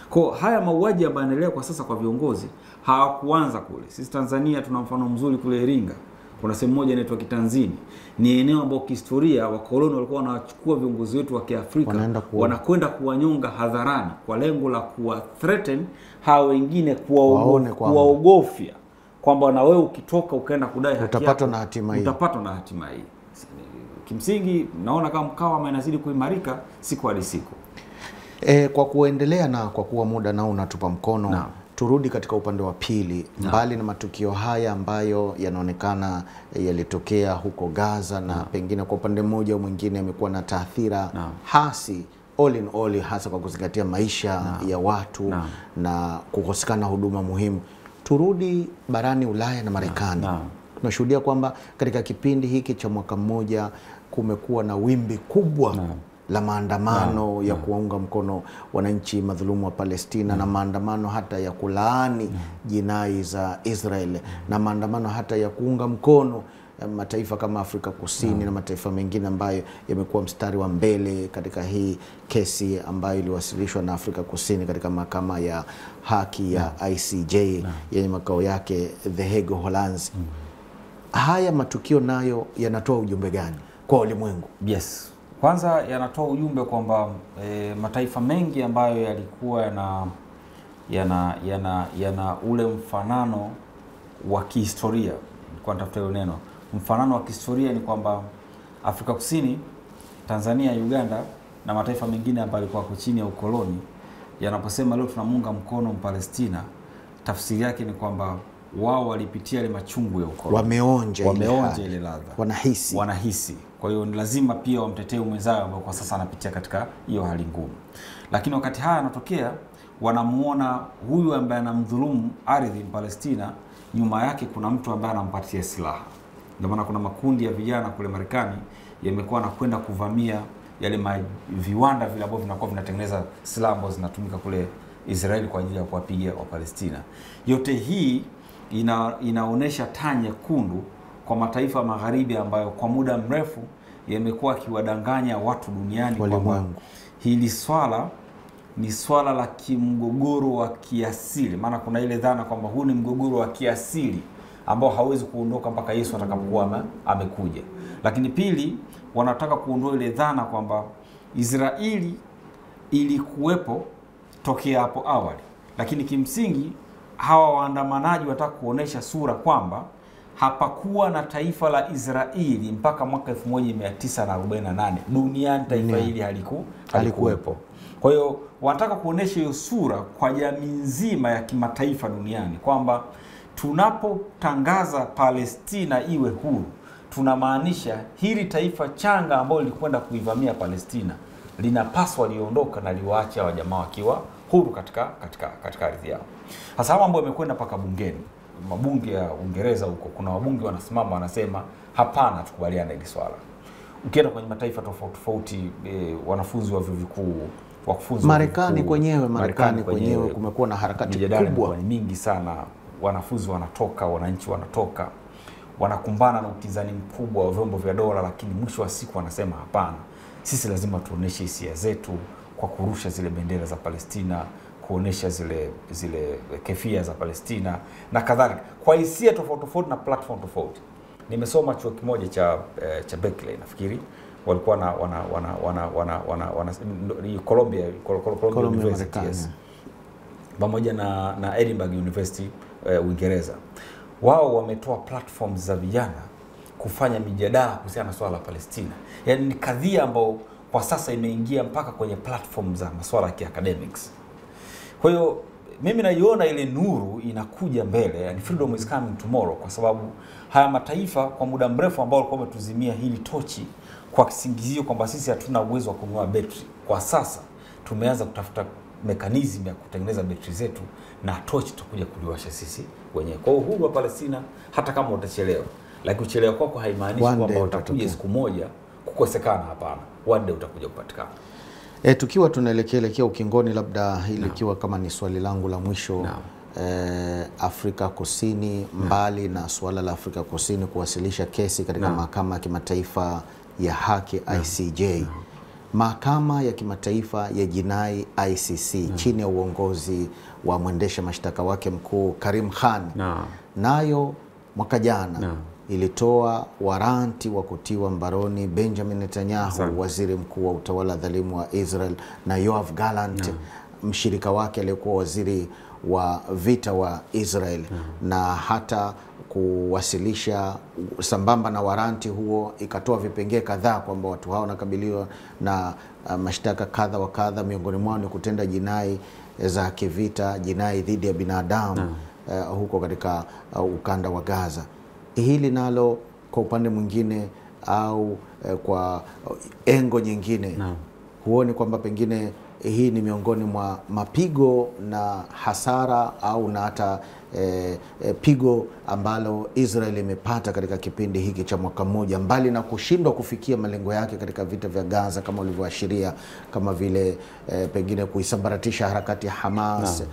Kwa haya mauaji ambayo yanaendelea kwa sasa kwa viongozi hawakuanza kule. Sisi Tanzania tuna mfano mzuri kule Iringa. Kuna sehemu moja inaitwa Kitanzini. Ni eneo ambalo kihistoria wakoloni walikuwa wanachukua viongozi wetu wa Kiafrika wanakwenda kuwanyonga hadharani kwa lengo la kuwa threaten hao wengine, kuwaogofya kwamba na wewe ukitoka ukaenda kudai haki utapatwa na hatima hii. Utapatwa na hatima hii. Kimsingi naona kama mkawa inazidi kuimarika siku hadi siku. Kwa kuendelea na kwa kuwa muda nao unatupa mkono, turudi katika upande wa pili. Mbali na matukio haya ambayo yanaonekana yalitokea huko Gaza na pengine kwa upande mmoja au mwingine yamekuwa na taathira hasi all in all, hasa kwa kuzingatia maisha ya watu na kukosekana huduma muhimu, turudi barani Ulaya na Marekani. Tunashuhudia kwamba katika kipindi hiki cha mwaka mmoja kumekuwa na wimbi kubwa la maandamano ya kuwaunga mkono wananchi madhulumu wa Palestina, na maandamano hata ya kulaani jinai za Israel, na maandamano hata ya kuunga mkono mataifa kama Afrika Kusini na mataifa mengine ambayo yamekuwa mstari wa mbele katika hii kesi ambayo iliwasilishwa na Afrika Kusini katika mahakama ya haki ya ICJ yenye makao yake The Hague, Uholanzi. Haya matukio nayo yanatoa ujumbe gani kwa ulimwengu? Yes. Kwanza yanatoa ujumbe kwamba mataifa mengi ambayo yalikuwa yana ule mfanano wa kihistoria, kwa nitafuta hilo neno, mfanano wa kihistoria ni kwamba Afrika Kusini, Tanzania, Uganda na mataifa mengine ambayo yalikuwa chini ya ukoloni, yanaposema leo tunamunga mkono Palestina, tafsiri yake ni kwamba wao walipitia ile machungu ya ukoloni, wameonja ile ladha, wanahisi. Kwa hiyo ni lazima pia wamtetee mwenzao ambao kwa sasa anapitia katika hiyo hali ngumu. Lakini wakati haya yanatokea, wanamuona huyu ambaye anamdhulumu ardhi Palestina, nyuma yake kuna mtu ambaye anampatia silaha. Ndio maana kuna makundi ya vijana kule Marekani yamekuwa anakwenda kuvamia yale viwanda vile ambavyo vinakuwa vinatengeneza silaha ambazo zinatumika kule Israeli kwa ajili ya kuwapiga wa Palestina. Yote hii inaonesha taa nyekundu kwa mataifa magharibi ambayo kwa muda mrefu yamekuwa kiwadanganya watu duniani kwamba hili swala ni swala la kimgogoro wa kiasili. Maana kuna ile dhana kwamba huu ni mgogoro wa kiasili ambao hawezi kuondoka mpaka Yesu atakapokuwa amekuja. Lakini pili, wanataka kuondoa ile dhana kwamba Israeli ilikuwepo tokea hapo awali. Lakini kimsingi hawa waandamanaji wataka kuonesha sura kwamba hapakuwa na taifa la Israeli mpaka mwaka 1948 duniani. Taifa hili halikuwepo. Kwa hiyo wanataka kuonesha hiyo sura kwa jamii nzima ya kimataifa duniani kwamba tunapotangaza Palestina iwe huru, tunamaanisha hili taifa changa ambalo lilikwenda kuivamia Palestina linapaswa liondoka na liwaache wa jamaa wakiwa huru katika ardhi yao. Hasa mambo yamekwenda paka bungeni. Mabunge ya Uingereza huko kuna wabunge wanasimama wanasema hapana, tukubaliane hili swala. Ukienda kwenye mataifa tofauti wanafunzi wa vyuo vikuu, wakufunzi Marekani kwenyewe kumekuwa na harakati kubwa mingi sana. Wanafunzi wanatoka, wananchi wanatoka, wanakumbana na upinzani mkubwa wa vyombo vya dola, lakini mwisho wa siku wanasema hapana, sisi lazima tuoneshe hisia zetu kwa kurusha zile bendera za Palestina, kuonesha zile kefia za Palestina na kadhalika, kwa hisia tofauti na platform tofauti. Nimesoma chuo kimoja cha Berkeley, nafikiri walikuwa Columbia University, pamoja na Edinburgh University Uingereza. Wao wametoa platforms za vijana kufanya mijadala kuhusiana na swala la Palestina. Yaani ni kadhia ambayo kwa sasa imeingia mpaka kwenye platform za masuala ya academics. Kwa hiyo mimi naiona ile nuru inakuja mbele, yani freedom is coming tomorrow, kwa sababu haya mataifa kwa muda mrefu ambao walikuwa wametuzimia hili tochi kwa kisingizio kwamba sisi hatuna uwezo wa kununua betri. Kwa sasa tumeanza kutafuta mekanizmu ya kutengeneza betri zetu na torch tutakuja kuliwasha sisi wenyewe. Kwa uhuru wa Palestina, hata kama utachelewa, lakini kuchelewa kwako haimaanishi kwamba utakuja siku moja kukosekana. Hapana, one day utakuja kupatikana. Tukiwa tunaelekea ukingoni, labda hili ikiwa kama ni swali langu la mwisho, Afrika Kusini, mbali na suala la Afrika Kusini kuwasilisha kesi katika mahakama ya kimataifa ya haki ICJ, mahakama ya kimataifa ya jinai ICC chini ya uongozi wa mwendesha mashtaka wake mkuu Karim Khan, nayo mwaka jana ilitoa waranti wa kutiwa mbaroni Benjamin Netanyahu, waziri mkuu wa utawala dhalimu wa Israel, na Yoav Gallant, mshirika wake aliyekuwa waziri wa vita wa Israel, na hata kuwasilisha sambamba na waranti huo ikatoa vipengee kadhaa kwamba watu hao wanakabiliwa na mashtaka kadha wa kadha, miongoni mwao ni kutenda jinai za kivita, jinai dhidi ya binadamu huko katika ukanda wa Gaza. Hili nalo kwa upande mwingine au kwa engo nyingine, huoni kwamba pengine hii ni miongoni mwa mapigo na hasara au na hata pigo ambalo Israel imepata katika kipindi hiki cha mwaka mmoja, mbali na kushindwa kufikia malengo yake katika vita vya Gaza kama ulivyoashiria, kama vile pengine kuisambaratisha harakati ya Hamas,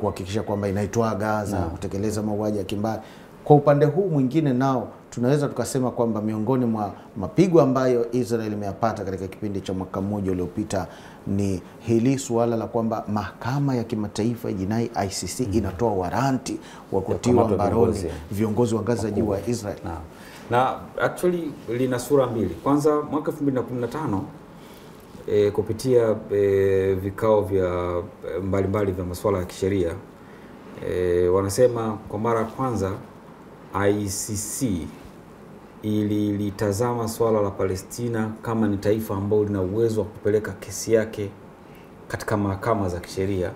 kuhakikisha kwamba inaitoa Gaza, kutekeleza mauaji ya kimbari. Kwa upande huu mwingine nao tunaweza tukasema kwamba miongoni mwa mapigo ambayo Israel imeyapata katika kipindi cha mwaka mmoja uliopita ni hili suala la kwamba mahakama ya kimataifa ya jinai ICC inatoa waranti wa kutiwa mbaroni viongozi wa ngazi za juu wa Israel. Na actually lina sura mbili. Kwanza mwaka 2015 kupitia vikao vya mbalimbali vya masuala ya kisheria, wanasema kwa mara ya kwanza ICC ilitazama swala la Palestina kama ni taifa ambalo lina uwezo wa kupeleka kesi yake katika mahakama za kisheria,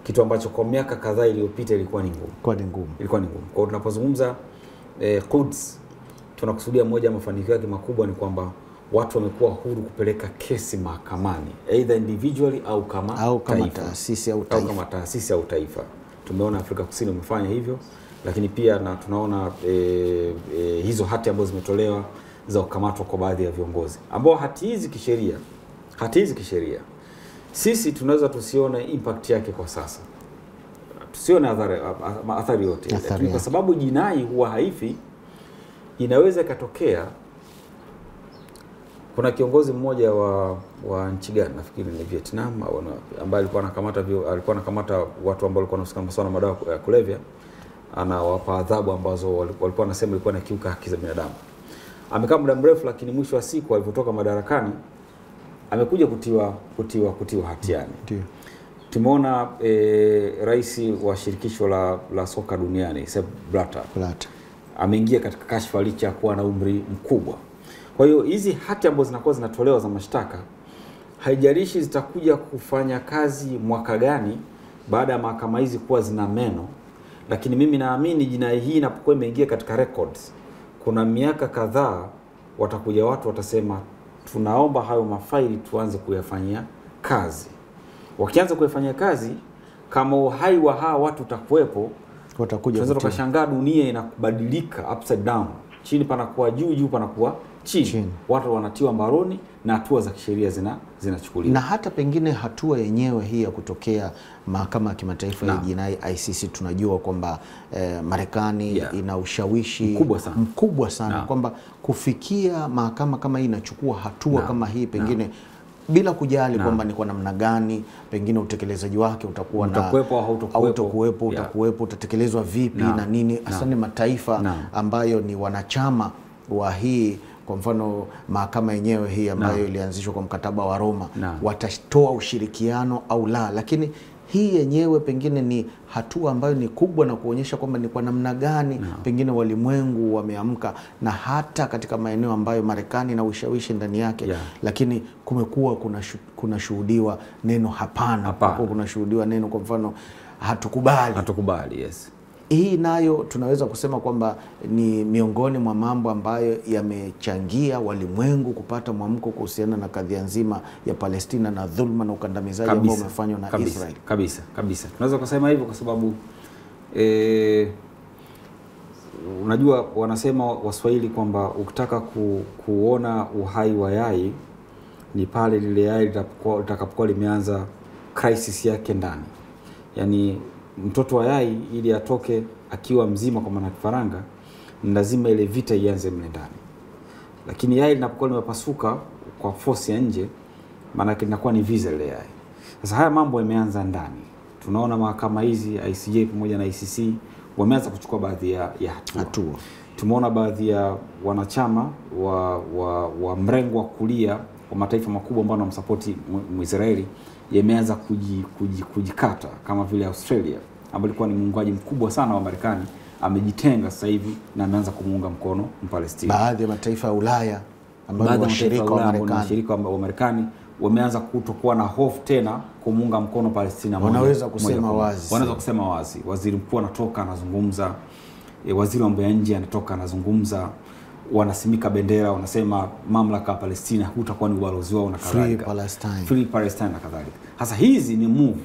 kitu ambacho kwa miaka kadhaa iliyopita ilikuwa ni ngumu. Kwa hiyo tunapozungumza Quds, tunakusudia moja ya mafanikio yake makubwa ni kwamba watu wamekuwa huru kupeleka kesi mahakamani, either individually au kama taasisi au taifa. Tumeona Afrika Kusini umefanya hivyo, lakini pia na tunaona hizo hati ambazo zimetolewa za kukamatwa kwa baadhi ya viongozi ambao hati hizi kisheria sisi tunaweza tusione impact yake kwa sasa, tusione athari yote, lakini kwa sababu jinai huwa haifi, inaweza ikatokea. Kuna kiongozi mmoja wa nchi gani, nafikiri ni Vietnam, ambaye alikuwa anakamata watu ambao walikuwa wanahusika na masuala madawa ya kulevya, anawapa adhabu ambazo walikuwa wanasema ilikuwa na kiuka haki za binadamu. Amekaa muda mrefu, lakini mwisho wa siku alipotoka madarakani amekuja kutiwa hatiani. Tumeona rais wa shirikisho la soka duniani Sepp Blatter ameingia katika kashfa licha kuwa na umri mkubwa. Kwa hiyo hizi hati ambazo zinakuwa zinatolewa za mashtaka, haijalishi zitakuja kufanya kazi mwaka gani baada ya mahakama hizi kuwa zina meno, lakini mimi naamini jinai hii inapokuwa imeingia katika records, kuna miaka kadhaa watakuja watu watasema tunaomba hayo mafaili tuanze kuyafanyia kazi. Wakianza kuyafanyia kazi, kama uhai wa hawa watu utakuwepo, tunaweza tukashangaa dunia inakubadilika upside down. Chini panakuwa juu, juu panakuwa chini. Watu wanatiwa mbaroni na hatua za kisheria zinachukuliwa. Na hata pengine hatua yenyewe hii ya kutokea mahakama ya kimataifa ya jinai ICC, tunajua kwamba Marekani ina ushawishi mkubwa sana kwamba kufikia mahakama kama hii inachukua hatua kama hii pengine bila kujali kwamba ni kwa namna gani pengine utekelezaji wake utakuwa utakuwepo, utatekelezwa vipi na nini. Asante mataifa ambayo ni wanachama wa hii, kwa mfano mahakama yenyewe hii ambayo ilianzishwa kwa mkataba wa Roma, watatoa ushirikiano au la, lakini hii yenyewe pengine ni hatua ambayo ni kubwa na kuonyesha kwamba ni kwa namna gani pengine walimwengu wameamka, na hata katika maeneo ambayo Marekani na ushawishi ndani yake, lakini kumekuwa kuna shuhudiwa neno hapana. Kuna shuhudiwa neno, kwa mfano hatukubali. Yes. Hii nayo tunaweza kusema kwamba ni miongoni mwa mambo ambayo yamechangia walimwengu kupata mwamko kuhusiana na kadhia nzima ya Palestina na dhulma na ukandamizaji ambao umefanywa na Israel. Kabisa. Tunaweza kusema hivyo kwa sababu unajua wanasema Waswahili kwamba ukitaka kuona uhai wa yai ni pale lile yai litakapokuwa limeanza crisis yake ndani. Yaani mtoto wa yai ili atoke akiwa mzima kwa maana kifaranga, ni lazima ile vita ianze mle ndani. Lakini yai linapokuwa limepasuka kwa force ya nje, maana linakuwa ni visa ile yai. Sasa haya mambo yameanza ndani. Tunaona mahakama hizi ICJ pamoja na ICC wameanza kuchukua baadhi ya hatua. Tumeona baadhi ya wanachama wa mrengo wa kulia wa mataifa makubwa ambao wanamsupport Israeli yameanza kujikata, kama vile Australia ambayo ilikuwa ni muungaji mkubwa sana wa Marekani, amejitenga sasa hivi na ameanza kumuunga mkono Palestina. Baadhi ya mataifa ya Ulaya ambao ni washirika wa Marekani wameanza kutokuwa na hofu tena kumuunga mkono Palestina. Wanaweza kusema wazi. Waziri mkuu anatoka anazungumza, waziri wa mambo ya nje anatoka anazungumza, wanasimika bendera, wanasema mamlaka ya Palestina hutakuwa ni ubalozi wao na kadhalika. Free Palestine na kadhalika. Sasa hizi ni move.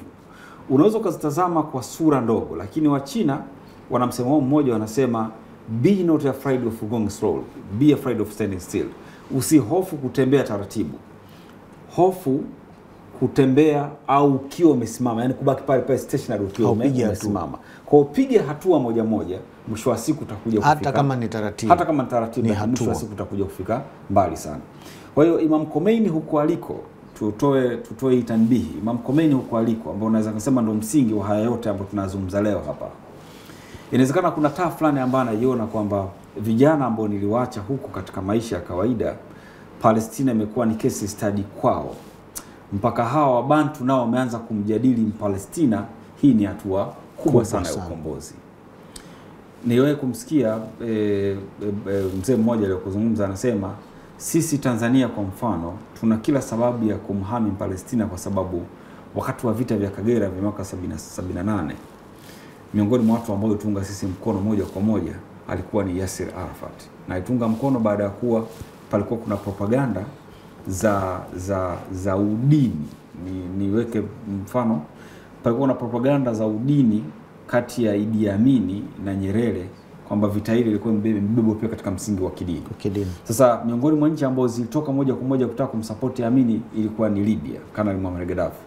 Unaweza kuzitazama kwa sura ndogo, lakini wa China wanamsemo mmoja, wanasema be not afraid of going slow, be afraid of standing still. Usihofu kutembea taratibu, hofu kutembea au ukiwa umesimama, yani kubaki pale stationary ukiwa umesimama. Kwa upige hatua moja moja, mwisho wa siku utakuja kufika. Hata kama ni taratibu, mwisho wa siku utakuja kufika mbali sana. Kwa hiyo Imam Khomeini huko aliko, tutoe hii tanbihi, Imam Khomeini huko aliko, ambao unaweza kusema ndio msingi wa haya yote ambayo tunazungumza leo hapa. Inawezekana kuna taa fulani ambayo anaiona kwamba vijana ambao niliwaacha huko katika maisha ya kawaida, Palestina imekuwa ni case study kwao. Mpaka hawa Wabantu nao wameanza kumjadili Mpalestina. Hii ni hatua kubwa sana ya ukombozi. Niwewe kumsikia mzee mmoja aliyokuzungumza, anasema sisi Tanzania kwa mfano tuna kila sababu ya kumhami Mpalestina, kwa sababu wakati wa vita vya Kagera vya mwaka 78 miongoni mwa watu ambao tunga sisi mkono moja kwa moja alikuwa ni Yasser Arafat. Na itunga mkono baada ya kuwa palikuwa kuna propaganda za udini. Niweke mfano, palikuwa na propaganda za udini kati ya Idi Amin na Nyerere kwamba vita hili ilikuwa mbebo pia katika msingi wa kidini. Sasa miongoni mwa nchi ambazo zilitoka moja kwa moja kutaka kumsupport Amin ilikuwa ni Libya, Kanali Muammar Gaddafi.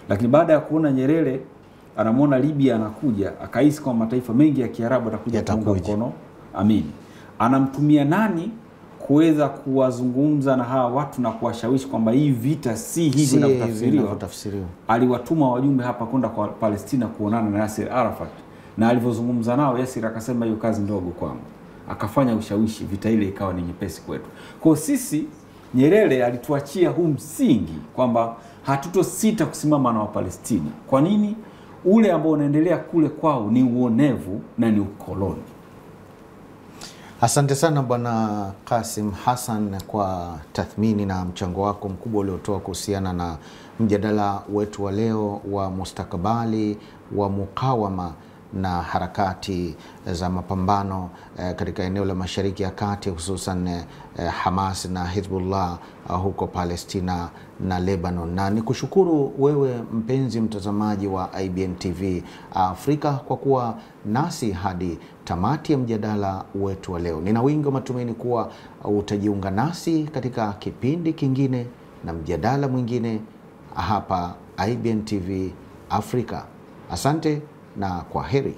Lakini baada ya kuona Nyerere anamuona Libya anakuja, akahisi kwa mataifa mengi ya Kiarabu atakuja kuunga mkono Amin. Anamtumia nani kuweza kuwazungumza na hawa watu na kuwashawishi kwamba hii vita si hivi inavyotafsiriwa. Aliwatuma wajumbe hapa kwenda kwa Palestina kuonana na Yasser Arafat, na alivyozungumza nao Yasser akasema hiyo kazi ndogo kwangu. Akafanya ushawishi, vita ile ikawa ni nyepesi kwetu. Kwa sisi Nyerere alituachia huu msingi kwamba hatutosita kusimama na Wapalestina. Kwa nini? Ule ambao unaendelea kule kwao ni uonevu na ni ukoloni. Asante sana Bwana Qasim Hassan kwa tathmini na mchango wako mkubwa uliotoa kuhusiana na mjadala wetu wa leo wa mustakabali wa mukawama na harakati za mapambano katika eneo la Mashariki ya Kati, hususan Hamas na Hezbollah huko Palestina na Lebanon. Na nikushukuru wewe mpenzi mtazamaji wa IBN TV Afrika kwa kuwa nasi hadi tamati ya mjadala wetu wa leo. Nina wingi wa matumaini kuwa utajiunga nasi katika kipindi kingine na mjadala mwingine hapa IBN TV Afrika. Asante na kwaheri.